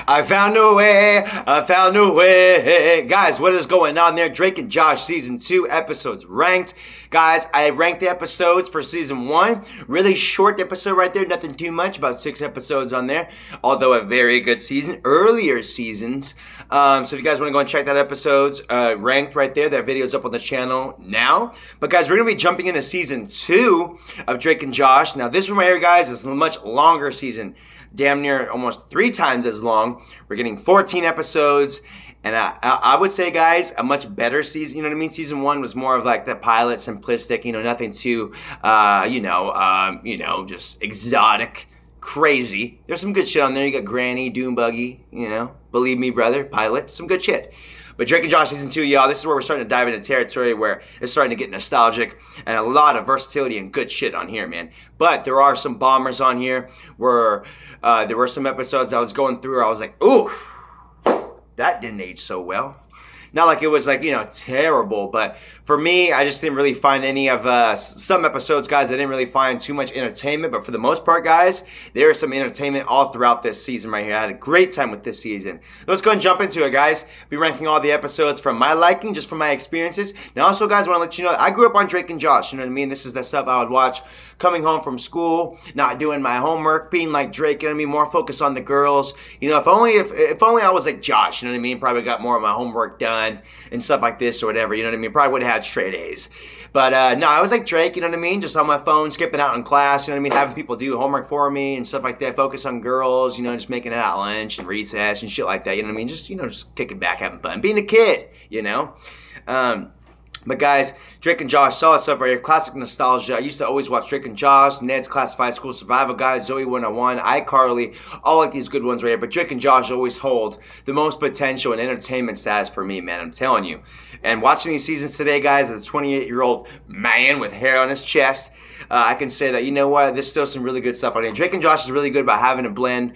I found a way. I found a way. Guys, what is going on there? Drake and Josh season 2 episodes ranked. Guys, I ranked the episodes for season 1. Really short episode right there. Nothing too much. About 6 episodes on there. Although a very good season. Earlier seasons. So if you guys want to go and check that episodes ranked right there. That video's up on the channel now. But guys, we're going to be jumping into season 2 of Drake and Josh. Now this one right here, guys, is a much longer season. Damn near almost 3 times as long. We're getting 14 episodes. And I would say, guys, a much better season. You know what I mean? Season 1 was more of like the pilot, simplistic. You know, nothing too, just exotic, crazy. There's some good shit on there. You got Granny, Doom Buggy. You know, believe me, brother, pilot, some good shit. But Drake and Josh season 2, y'all, this is where we're starting to dive into territory where it's starting to get nostalgic and a lot of versatility and good shit on here, man. But there are some bombers on here where there were some episodes I was going through where I was like, ooh, that didn't age so well. Not like it was like, terrible, but for me, I just didn't really find any of some episodes, guys. I didn't really find too much entertainment, but for the most part, guys, there is some entertainment all throughout this season right here. I had a great time with this season. Let's go and jump into it, guys. Be ranking all the episodes from my liking, just from my experiences. Now, also, guys, I want to let you know, I grew up on Drake and Josh, you know what I mean? This is the stuff I would watch coming home from school, not doing my homework, being like Drake, you know what I mean? More focused on the girls. You know, if only I was like Josh, you know what I mean? Probably got more of my homework done and stuff like this or whatever, you know what I mean? Probably would have had straight A's. But no, I was like Drake, you know what I mean? Just on my phone, skipping out in class, you know what I mean? Having people do homework for me and stuff like that. Focus on girls, you know, just making it at lunch and recess and shit like that, you know what I mean? Just, just kicking back, having fun. Being a kid, you know? But guys, Drake and Josh, solid stuff right here. Classic nostalgia. I used to always watch Drake and Josh, Ned's Classified School Survival Guide, Zoe 101, iCarly, all like these good ones right here. But Drake and Josh always hold the most potential and entertainment status for me, man. I'm telling you. And watching these seasons today, guys, as a 28-year-old man with hair on his chest, I can say that, you know what, there's still some really good stuff on here. Drake and Josh is really good about having a blend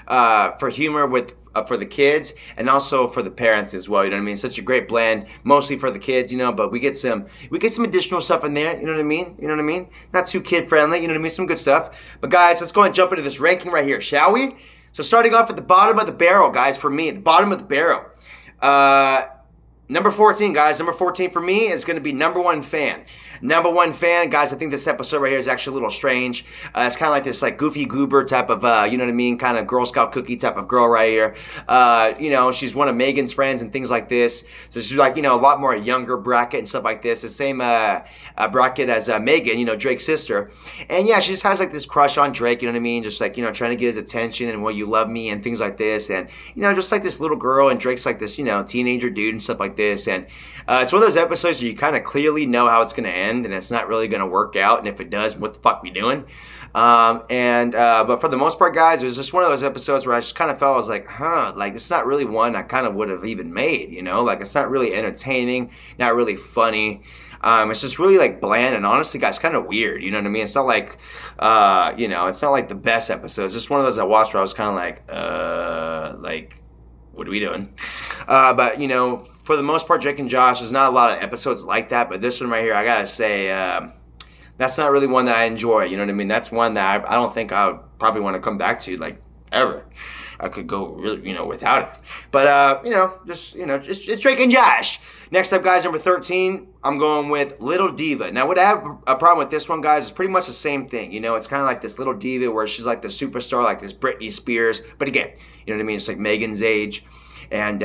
for humor with for the kids and also for the parents as well, you know what I mean? Such a great blend, mostly for the kids, but we get some additional stuff in there, you know what I mean? Not too kid friendly, you know what I mean? Some good stuff. But guys, let's go and jump into this ranking right here, shall we? So starting off at the bottom of the barrel, guys, for me, at the bottom of the barrel. Number 14, guys. Number 14 for me is going to be Number One Fan. Number One Fan, guys, I think this episode right here is actually a little strange. It's kind of like this like goofy goober type of, you know what I mean, kind of Girl Scout cookie type of girl right here. She's one of Megan's friends and things like this. So she's like, a lot more younger bracket and stuff like this. The same bracket as Megan, Drake's sister. And yeah, she just has like this crush on Drake, you know what I mean? Just like, trying to get his attention and will you love me and things like this. And, just like this little girl and Drake's like this, teenager dude and stuff like this. And it's one of those episodes where you kind of clearly know how it's going to end and it's not really going to work out. And if it does, what the fuck we doing? But for the most part, guys, it was just one of those episodes where I just kind of felt, I was like, like it's not really one I kind of would have even made, like it's not really entertaining, not really funny. It's just really like bland and honestly, guys, kind of weird. You know what I mean? It's not like, it's not like the best episodes. It's just one of those I watched where I was kind of like, what are we doing? But for the most part, Drake and Josh, there's not a lot of episodes like that. But this one right here, I gotta say, that's not really one that I enjoy. You know what I mean? That's one that I don't think I would probably want to come back to like ever. I could go really, without it. But, it's Drake and Josh. Next up, guys, number 13, I'm going with Little Diva. Now, what I have a problem with this one, guys, is pretty much the same thing. It's kind of like this Little Diva where she's like the superstar, like this Britney Spears. But again, you know what I mean? It's like Megan's age. And,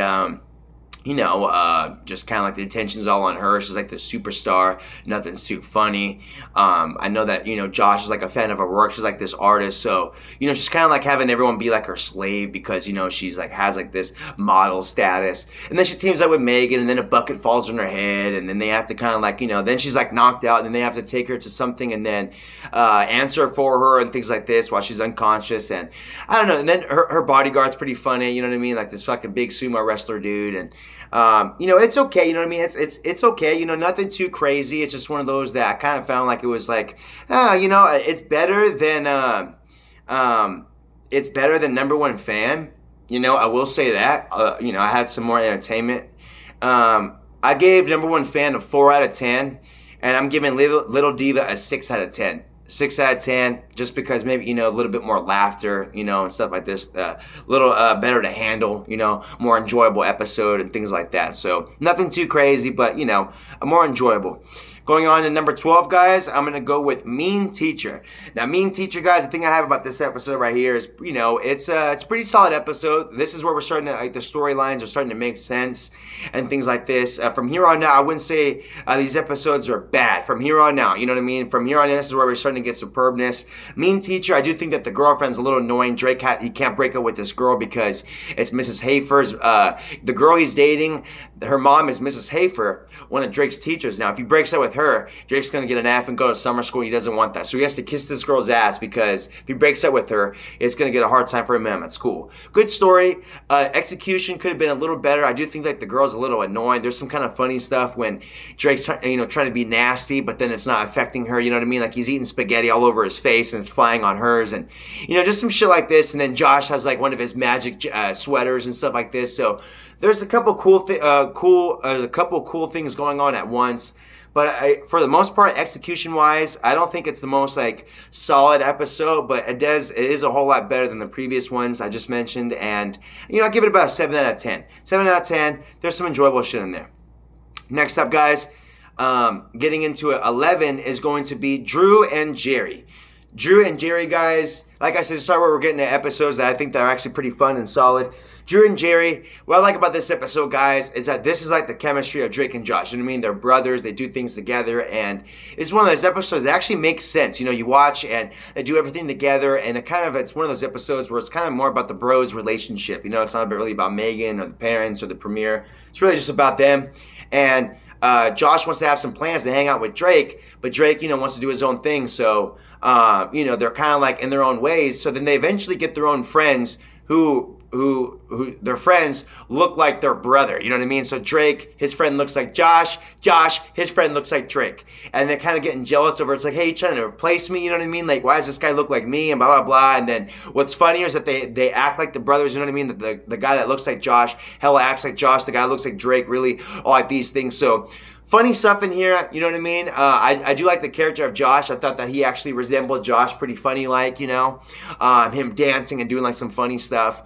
just kind of like the attention's all on her. She's like the superstar. Nothing's too funny. I know that, Josh is like a fan of her work. She's like this artist. So, she's kind of like having everyone be like her slave because, she's like has like this model status. And then she teams up with Megan and then a bucket falls on her head. And then they have to kind of like, then she's like knocked out and then they have to take her to something and then answer for her and things like this while she's unconscious. And I don't know. And then her bodyguard's pretty funny. You know what I mean? Like this fucking big sumo wrestler dude. And it's okay, you know what I mean? It's okay, nothing too crazy. It's just one of those that I kind of found like it was like, it's better than Number One Fan. I will say that. I had some more entertainment. I gave Number One Fan a 4 out of 10, and I'm giving Little Diva a 6 out of 10. 6 out of 10, just because maybe, a little bit more laughter, and stuff like this, a little better to handle, more enjoyable episode and things like that. So nothing too crazy, but, a more enjoyable. Going on to number 12, guys, I'm going to go with Mean Teacher. Now, Mean Teacher, guys, the thing I have about this episode right here is, it's a pretty solid episode. This is where we're starting to, like, the storylines are starting to make sense and things like this. From here on out, I wouldn't say these episodes are bad. From here on out, you know what I mean? From here on in, this is where we're starting to get superbness. Mean Teacher, I do think that the girlfriend's a little annoying. Drake, he can't break up with this girl because it's Mrs. Hafer's, the girl he's dating, her mom is Mrs. Hafer, one of Drake's teachers. Now, if he breaks up with her, Drake's going to get an F and go to summer school. He doesn't want that. So he has to kiss this girl's ass because if he breaks up with her, it's going to get a hard time for him at school. Good story. Execution could have been a little better. I do think like the girl's a little annoying. There's some kind of funny stuff when Drake's trying to be nasty, but then it's not affecting her. You know what I mean? Like he's eating spaghetti all over his face and it's flying on hers, and just some shit like this. And then Josh has like one of his magic sweaters and stuff like this. So there's a couple cool things going on at once. But for the most part, execution-wise, I don't think it's the most like solid episode, but it is a whole lot better than the previous ones I just mentioned. And I give it about a 7 out of 10. 7 out of 10. There's some enjoyable shit in there. Next up, guys, getting into it, 11 is going to be Drew and Jerry. Drew and Jerry, guys, like I said, start where we're getting to episodes that I think that are actually pretty fun and solid. Drew and Jerry, what I like about this episode, guys, is that this is like the chemistry of Drake and Josh. You know what I mean? They're brothers. They do things together. And it's one of those episodes that actually makes sense. You watch and they do everything together. And it's one of those episodes where it's kind of more about the bros relationship. It's not really about Megan or the parents or the premiere. It's really just about them. And Josh wants to have some plans to hang out with Drake. But Drake, wants to do his own thing. So, they're kind of like in their own ways. So then they eventually get their own friends who their friends look like their brother, you know what I mean? So Drake, his friend looks like Josh, his friend looks like Drake. And they're kind of getting jealous over it. It's like, hey, you trying to replace me, you know what I mean? Like, why does this guy look like me? And blah, blah, blah. And then what's funny is that they act like the brothers, you know what I mean? That the guy that looks like Josh, hella acts like Josh, the guy that looks like Drake, really, all like these things. So funny stuff in here, you know what I mean? I do like the character of Josh. I thought that he actually resembled Josh pretty funny, like, him dancing and doing like some funny stuff.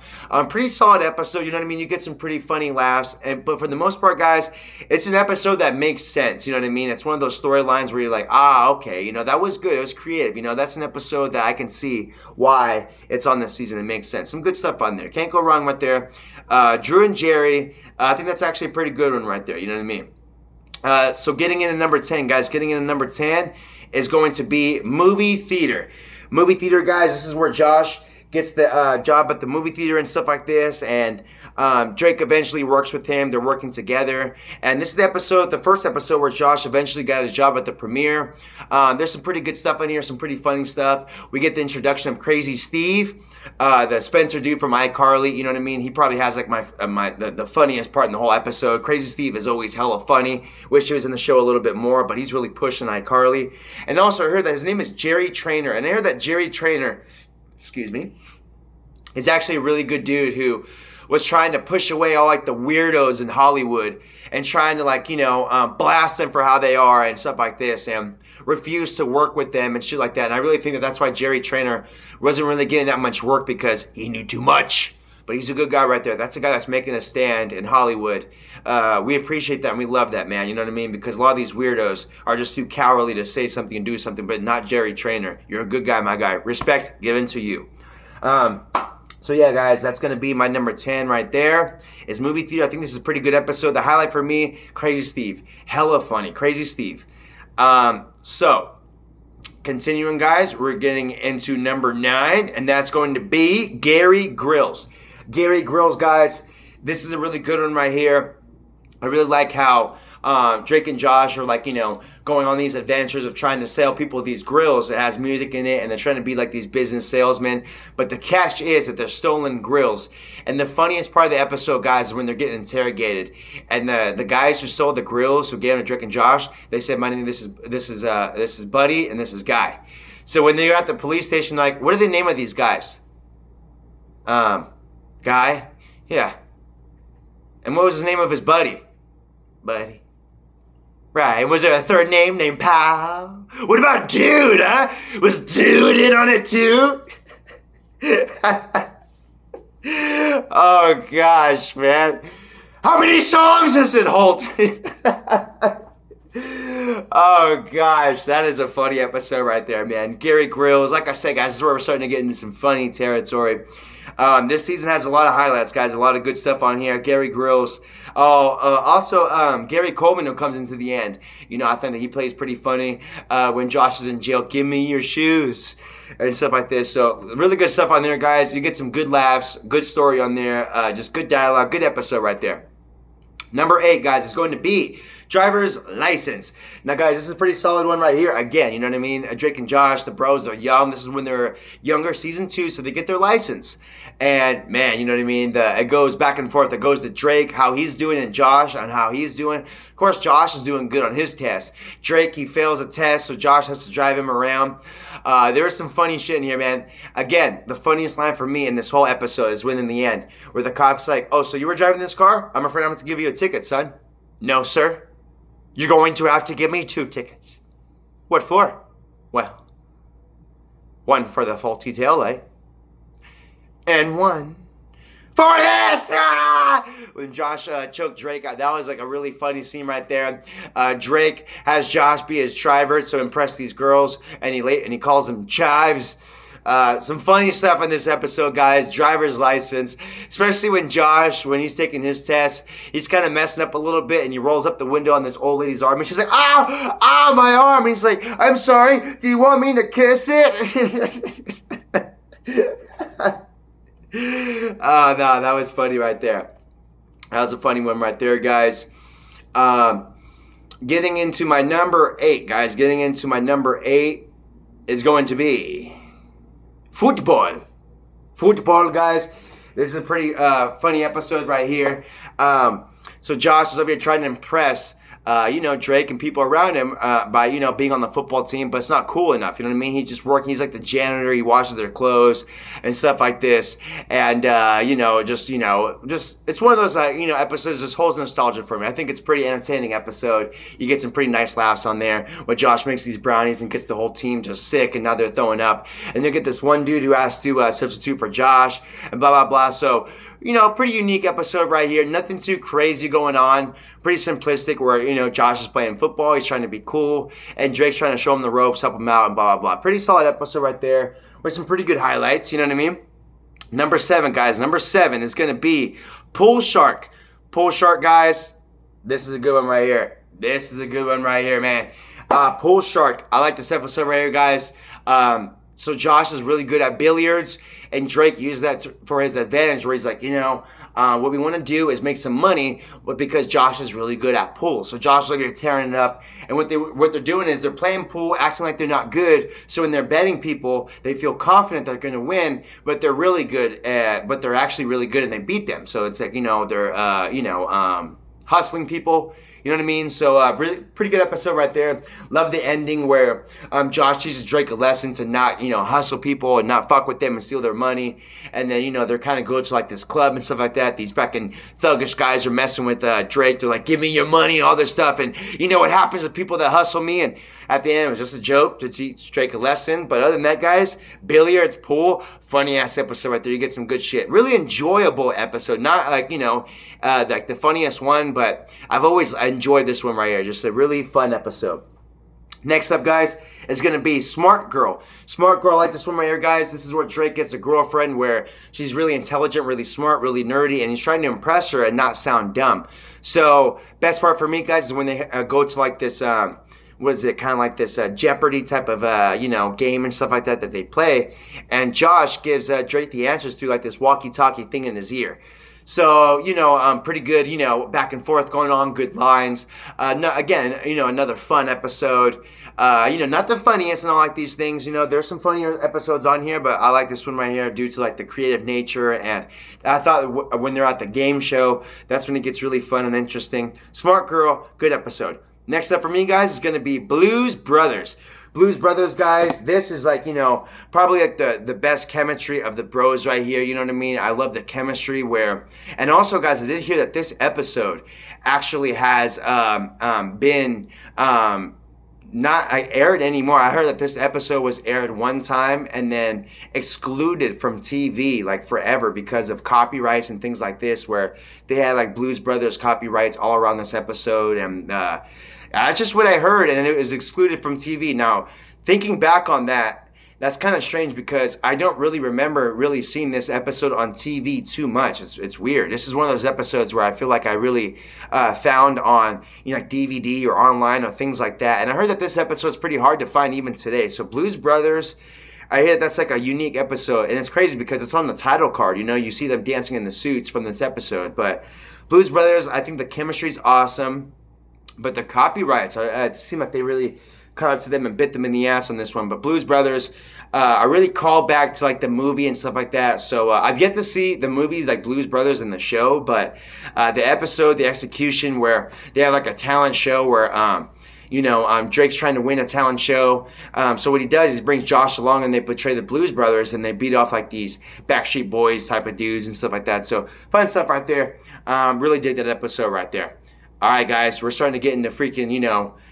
Pretty solid episode, you know what I mean? You get some pretty funny laughs, but for the most part, guys, it's an episode that makes sense, you know what I mean? It's one of those storylines where you're like, okay, that was good. It was creative, that's an episode that I can see why it's on this season. It makes sense. Some good stuff on there. Can't go wrong right there. Drew and Jerry, I think that's actually a pretty good one right there, you know what I mean? So getting into number 10, guys, is going to be movie theater. Movie theater, guys, this is where Josh gets the job at the movie theater and stuff like this, and Drake eventually works with him. They're working together, and this is the first episode where Josh eventually got his job at the premiere. There's some pretty good stuff in here, some pretty funny stuff. We get the introduction of Crazy Steve, the Spencer dude from iCarly, you know what I mean? He probably has like the funniest part in the whole episode. Crazy Steve is always hella funny. Wish he was in the show a little bit more, but he's really pushing iCarly. And also I heard that his name is Jerry Trainer, and I heard that Jerry Trainer, is actually a really good dude who was trying to push away all like the weirdos in Hollywood and trying to blast them for how they are and stuff like this, and refused to work with them and shit like that. And I really think that that's why Jerry Trainer wasn't really getting that much work, because he knew too much. But he's a good guy right there. That's a guy that's making a stand in Hollywood. We appreciate that and we love that, man. You know what I mean? Because a lot of these weirdos are just too cowardly to say something and do something, but not Jerry Trainer. You're a good guy, my guy. Respect given to you. So yeah, guys, that's going to be my number 10 right there. Is movie theater. I think this is a pretty good episode. The highlight for me, Crazy Steve. Hella funny. Crazy Steve. So, continuing, guys, we're getting into number 9, and that's going to be Gary Grylls. Gary Grylls, guys, this is a really good one right here. I really like how Drake and Josh are going on these adventures of trying to sell people these grills. It has music in it, and they're trying to be like these business salesmen. But the catch is that they're stolen grills. And the funniest part of the episode, guys, is when they're getting interrogated. And the guys who sold the grills, who gave them to Drake and Josh, they said, "My name, this is Buddy, and this is Guy." So when they're at the police station, like, what are the name of these guys? Guy, yeah. And what was the name of his buddy? Buddy. Right. Was there a third name named Pal? What about Dude, huh? Was Dude in on it too? Oh gosh, man. How many songs does it hold? Oh gosh, that is a funny episode right there, man. Gary Grills, like I said, guys, this is where we're starting to get into some funny territory. This season has a lot of highlights, guys. A lot of good stuff on here. Gary Grills. Also, Gary Coleman, who comes into the end. You know, I think that he plays pretty funny when Josh is in jail. Give me your shoes and stuff like this. So really good stuff on there, guys. You get some good laughs, good story on there, just good dialogue, good episode right there. Number 8, guys, is going to be driver's license. Now, guys, this is a pretty solid one right here. Again, you know what I mean? Drake and Josh, the bros, they're young. This is when they're younger, season 2, so they get their license. And, man, you know what I mean? It goes back and forth. It goes to Drake, how he's doing, and Josh on how he's doing. Of course, Josh is doing good on his test. Drake, he fails a test, so Josh has to drive him around. There's some funny shit in here, man. Again, the funniest line for me in this whole episode is when in the end, where the cop's like, oh, so you were driving this car? I'm afraid I'm going to give you a ticket, son. No, sir. You're going to have to give me 2 tickets. What for? Well, one for the faulty tail light, and one for this! Ah! When Josh choked Drake out, that was like a really funny scene right there. Drake has Josh be his driver to impress these girls, and he calls them chives. Some funny stuff in this episode, guys. Driver's license, especially when Josh, when he's taking his test, he's kind of messing up a little bit, and he rolls up the window on this old lady's arm, and she's like, "Ow, my arm!" And he's like, "I'm sorry. Do you want me to kiss it?" Oh no, that was funny right there. That was a funny one right there, guys. Getting into my number 8, guys. Getting into my number 8 is going to be football. Football, guys. This is a pretty funny episode right here. So Josh is over here trying to impress, Drake and people around him by, being on the football team, but it's not cool enough. You know what I mean? He's just working. He's like the janitor. He washes their clothes and stuff like this. And, just it's one of those, episodes that just holds nostalgia for me. I think it's a pretty entertaining episode. You get some pretty nice laughs on there when Josh makes these brownies and gets the whole team just sick, and now they're throwing up. And you get this one dude who has to substitute for Josh and blah, blah, blah. So, pretty unique episode right here. Nothing too crazy going on. Pretty simplistic where, Josh is playing football. He's trying to be cool. And Drake's trying to show him the ropes, help him out, and blah, blah, blah. Pretty solid episode right there with some pretty good highlights. You know what I mean? Number 7, guys. Number 7 is going to be Pool Shark. Pool Shark, guys. This is a good one right here. This is a good one right here, man. Pool Shark. I like this episode right here, guys. So Josh is really good at billiards, and Drake used that for his advantage, where he's like, what we want to do is make some money, but because Josh is really good at pool. So Josh is like, they're tearing it up, and what they're doing is they're playing pool, acting like they're not good. So when they're betting people, they feel confident they're going to win, but they're really good but they're actually really good, and they beat them. So it's like, they're hustling people. You know what I mean? So really pretty good episode right there. Love the ending where Josh teaches Drake a lesson to not, hustle people and not fuck with them and steal their money. And then, they're kind of go to like this club and stuff like that. These fucking thuggish guys are messing with Drake. They're like, give me your money and all this stuff. And you know what happens to people that hustle me? And at the end, it was just a joke to teach Drake a lesson. But other than that, guys, billiards, pool, funny ass episode right there. You get some good shit. Really enjoyable episode. Not like, like the funniest one, but I've always enjoyed this one right here. Just a really fun episode. Next up, guys, is going to be Smart Girl. Smart Girl, I like this one right here, guys. This is where Drake gets a girlfriend where she's really intelligent, really smart, really nerdy, and he's trying to impress her and not sound dumb. So, best part for me, guys, is when they go to like this, what is it, kind of like this Jeopardy type of, game and stuff like that they play. And Josh gives Drake the answers through like this walkie-talkie thing in his ear. So, pretty good, back and forth going on, good lines. Again, another fun episode. Not the funniest and all like these things. There's some funnier episodes on here, but I like this one right here due to like the creative nature. And I thought when they're at the game show, that's when it gets really fun and interesting. Smart Girl, good episode. Next up for me, guys, is going to be Blues Brothers. Blues Brothers, guys, this is like, probably like the best chemistry of the bros right here. You know what I mean? I love the chemistry and also, guys, I did hear that this episode actually has been not aired anymore. I heard that this episode was aired one time and then excluded from TV like forever because of copyrights and things like this, where they had like Blues Brothers copyrights all around this episode, and that's just what I heard, and it was excluded from TV. Now, thinking back on that, that's kind of strange because I don't really remember really seeing this episode on TV too much. It's weird. This is one of those episodes where I feel like I really found on like DVD or online or things like that. And I heard that this episode is pretty hard to find even today. So Blues Brothers, I hear that's like a unique episode, and it's crazy because it's on the title card. You see them dancing in the suits from this episode. But Blues Brothers, I think the chemistry's awesome, but the copyrights, it seemed like they really cut up to them and bit them in the ass on this one. But Blues Brothers, I really call back to like the movie and stuff like that. So I've yet to see the movies like Blues Brothers and the show, but the episode, the execution where they have like a talent show where Drake's trying to win a talent show. So what he does is he brings Josh along and they portray the Blues Brothers and they beat off like these Backstreet Boys type of dudes and stuff like that. So fun stuff right there. Really dig that episode right there. All right, guys, we're starting to get into freaking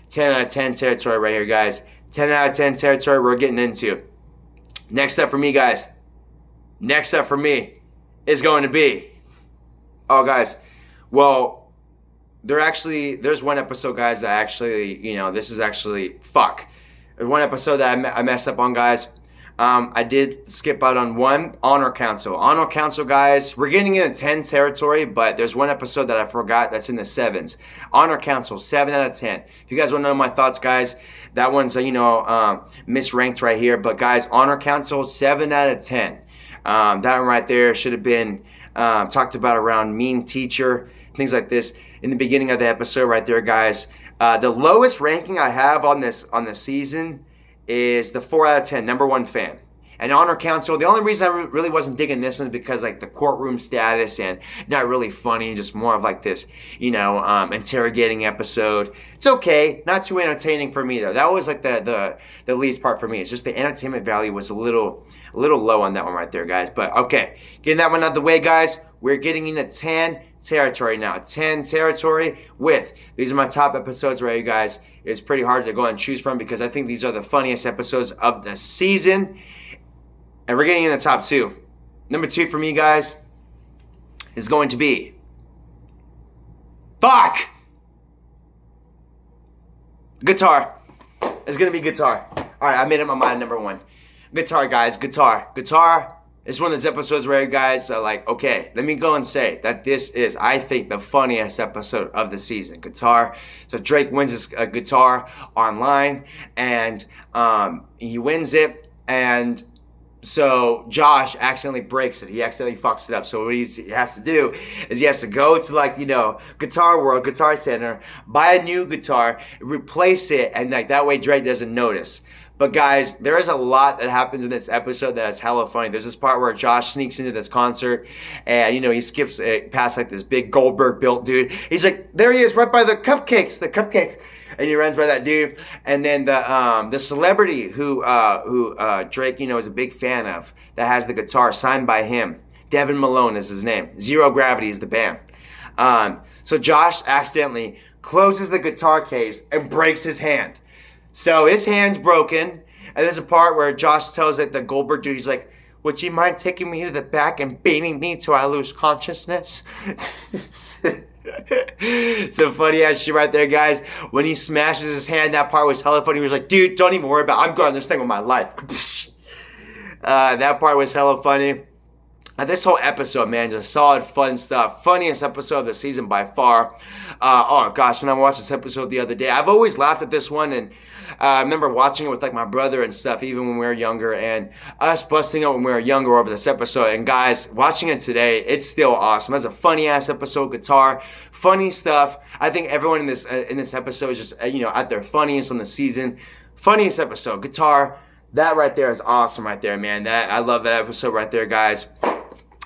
10 out of 10 territory right here, guys. 10 out of 10 territory we're getting into. Next up for me, guys. Next up for me is going to be, guys, well, there's one episode, guys, that actually, this is actually, There's one episode that I messed up on, guys. I did skip out on one, Honor Council. Honor Council, guys, we're getting into 10 territory, but there's one episode that I forgot that's in the 7s. Honor Council, 7 out of 10. If you guys want to know my thoughts, guys, that one's, misranked right here. But, guys, Honor Council, 7 out of 10. That one right there should have been talked about around mean teacher, things like this. In the beginning of the episode right there, guys. The lowest ranking I have on this season is the 4 out of 10, number one fan. And Honor Council, the only reason I really wasn't digging this one is because like the courtroom status and not really funny, just more of like this, interrogating episode. It's okay, not too entertaining for me though. That was like the least part for me. It's just the entertainment value was a little low on that one right there, guys. But okay, getting that one out of the way, guys. We're getting into 10 territory now. 10 territory with, these are my top episodes right here, guys. It's pretty hard to go and choose from because I think these are the funniest episodes of the season. And we're getting in the top 2. Number 2 for me, guys, is going to be Guitar. It's going to be Guitar. All right, I made up my mind, number 1. Guitar, guys, Guitar. Guitar is one of those episodes where you guys are like, okay, let me go and say that this is, I think, the funniest episode of the season. Guitar. So Drake wins his guitar online, and he wins it, and so Josh accidentally breaks it. He accidentally fucks it up. So what he has to do is he has to go to Guitar World, Guitar Center, buy a new guitar, replace it, and like that way Drake doesn't notice. But guys, there is a lot that happens in this episode that is hella funny. There's this part where Josh sneaks into this concert and, he skips past like this big Goldberg built dude. He's like, there he is right by the cupcakes. And he runs by that dude. And then the celebrity who Drake, is a big fan of, that has the guitar signed by him. Devin Malone is his name. Zero Gravity is the band. So Josh accidentally closes the guitar case and breaks his hand. So his hand's broken, and there's a part where Josh tells the Goldberg dude, he's like, would you mind taking me to the back and beating me till I lose consciousness? So funny ass shit right there, guys. When he smashes his hand, that part was hella funny. He was like, dude, don't even worry about it. I'm going this thing with my life. That part was hella funny. This whole episode, man, just solid, fun stuff. Funniest episode of the season by far. Oh, gosh, when I watched this episode the other day, I've always laughed at this one, and I remember watching it with, my brother and stuff, even when we were younger, and us busting up when we were younger over this episode. And, guys, watching it today, it's still awesome. It's a funny-ass episode, Guitar, funny stuff. I think everyone in this episode is just, at their funniest on the season. Funniest episode, Guitar. That right there is awesome right there, man. I love that episode right there, guys.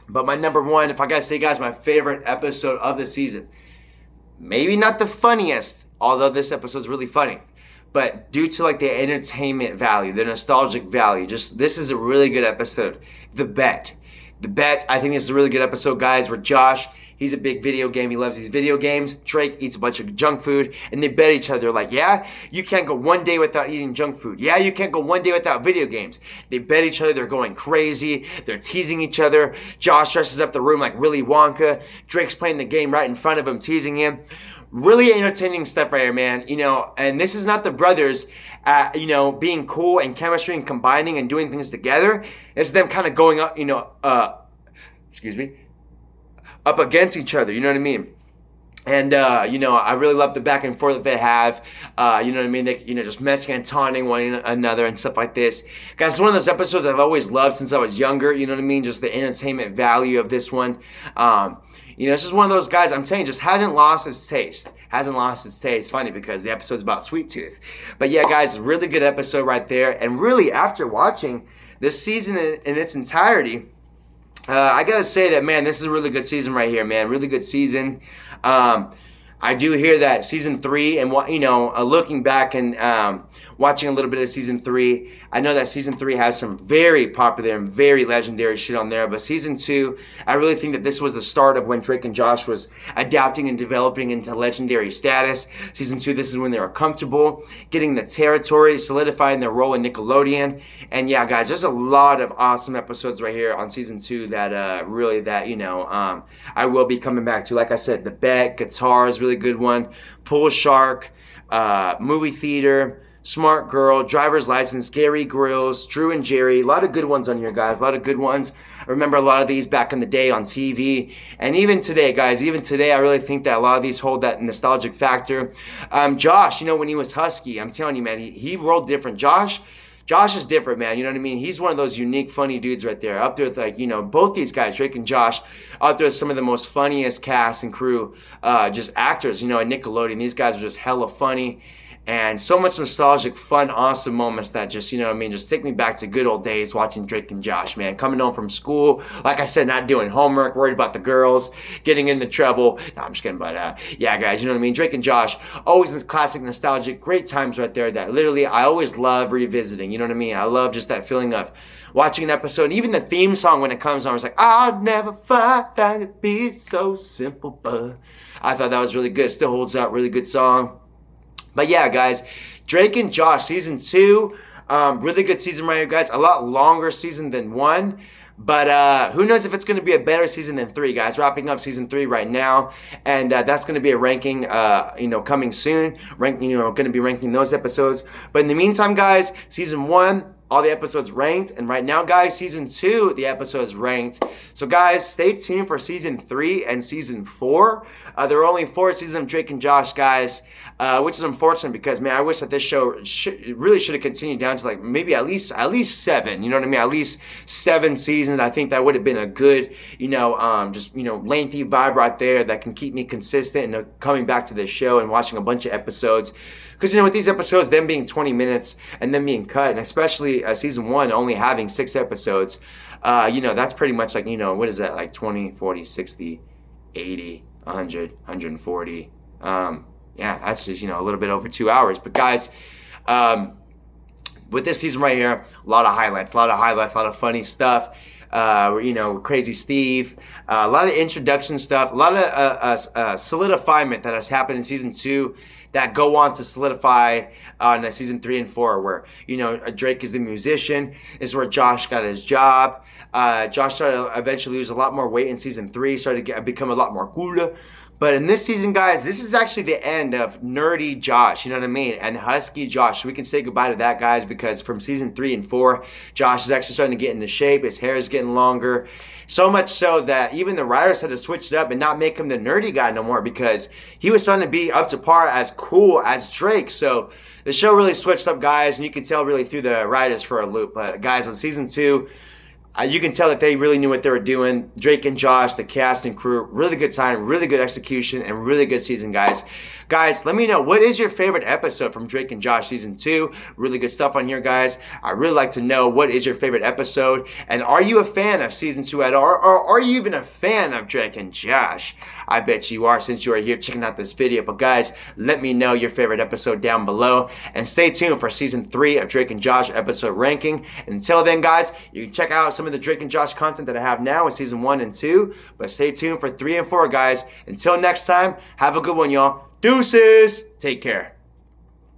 But my number 1, if I gotta say, guys, my favorite episode of the season. Maybe not the funniest, although this episode's really funny. but due to like the entertainment value, the nostalgic value, just this is a really good episode. The Bet. I think this is a really good episode, guys, where Josh, he's a big video game. He loves these video games. Drake eats a bunch of junk food, and they bet each other like, yeah, you can't go one day without eating junk food. Yeah, you can't go one day without video games. They bet each other. They're going crazy. They're teasing each other. Josh dresses up the room like Willy Wonka. Drake's playing the game right in front of him, teasing him. Really entertaining stuff right here, man. And this is not the brothers, being cool and chemistry and combining and doing things together. It's them kind of going up, up against each other. You know what I mean? And, I really love the back and forth that they have. They, just messing and taunting one another and stuff like this. Guys, it's one of those episodes I've always loved since I was younger. You know what I mean? Just the entertainment value of this one. It's just one of those guys, I'm telling you, just hasn't lost his taste. Funny because the episode's about Sweet Tooth. But yeah, guys, really good episode right there. And really, after watching this season in its entirety, I gotta say that, man, this is a really good season right here, man. Really good season. I do hear that season 3, and looking back and watching a little bit of season 3, I know that season 3 has some very popular and very legendary shit on there. But season 2, I really think that this was the start of when Drake and Josh was adapting and developing into legendary status. Season 2, this is when they were comfortable, getting the territory, solidifying their role in Nickelodeon. And yeah, guys, there's a lot of awesome episodes right here on season 2 that I will be coming back to. Like I said, The Bet, Guitar is a really good one. Pool Shark, Movie Theater, Smart Girl, Driver's License, Gary Grills, Drew and Jerry. A lot of good ones on here, guys. A lot of good ones. I remember a lot of these back in the day on TV. And even today, guys, I really think that a lot of these hold that nostalgic factor. Josh, when he was Husky, I'm telling you, man, he rolled different. Josh is different, man. You know what I mean? He's one of those unique, funny dudes right there. Up there with, both these guys, Drake and Josh, out there with some of the most funniest cast and crew, just actors, at Nickelodeon. These guys are just hella funny. And so much nostalgic, fun, awesome moments that just, just take me back to good old days watching Drake and Josh, man. Coming home from school, like I said, not doing homework, worried about the girls, getting into trouble. No, I'm just kidding, but yeah, guys, you know what I mean? Drake and Josh, always this classic, nostalgic, great times right there that literally I always love revisiting, you know what I mean? I love just that feeling of watching an episode, and even the theme song when it comes on, I was like, I'll never find that it'd be so simple, but I thought that was really good. Still holds up, really good song. But yeah, guys, Drake and Josh, season 2, really good season right here, guys. A lot longer season than 1. But who knows if it's going to be a better season than 3, guys. Wrapping up season 3 right now. And that's going to be a ranking, coming soon. Going to be ranking those episodes. But in the meantime, guys, season 1, all the episodes ranked. And right now, guys, season 2, the episodes ranked. So, guys, stay tuned for season 3 and season 4. There are only 4 seasons of Drake and Josh, guys. Which is unfortunate because, man, I wish that this show really should have continued down to maybe at least 7. You know what I mean? At least 7 seasons. I think that would have been a good, lengthy vibe right there that can keep me consistent and coming back to this show and watching a bunch of episodes. Because, with these episodes, them being 20 minutes and them being cut, and especially season 1 only having 6 episodes, that's pretty much what is that, 20, 40, 60, 80, 100, 140, yeah, that's just, a little bit over 2 hours. But guys, with this season right here, a lot of highlights, a lot of funny stuff. Crazy Steve, a lot of introduction stuff, a lot of solidifiement that has happened in season 2 that go on to solidify on season 3 and 4 where, Drake is the musician. This is where Josh got his job. Josh started to eventually lose a lot more weight in season 3, started to become a lot more cooler. But in this season, guys, this is actually the end of nerdy Josh, you know what I mean? And husky Josh. We can say goodbye to that, guys, because from season 3 and 4, Josh is actually starting to get into shape. His hair is getting longer. So much so that even the writers had to switch it up and not make him the nerdy guy no more because he was starting to be up to par as cool as Drake. So the show really switched up, guys, and you can tell really threw the writers for a loop. But, guys, on season 2, you can tell that they really knew what they were doing. Drake and Josh, the cast and crew, really good time, really good execution, and really good season, guys. Guys, let me know, what is your favorite episode from Drake and Josh Season 2? Really good stuff on here, guys. I really like to know, what is your favorite episode? And are you a fan of Season 2 at all? Or are you even a fan of Drake and Josh? I bet you are, since you are here checking out this video. But guys, let me know your favorite episode down below. And stay tuned for Season 3 of Drake and Josh episode ranking. And until then, guys, you can check out some of the Drake and Josh content that I have now in Season 1 and 2. But stay tuned for 3 and 4, guys. Until next time, have a good one, y'all. Deuces! Take care.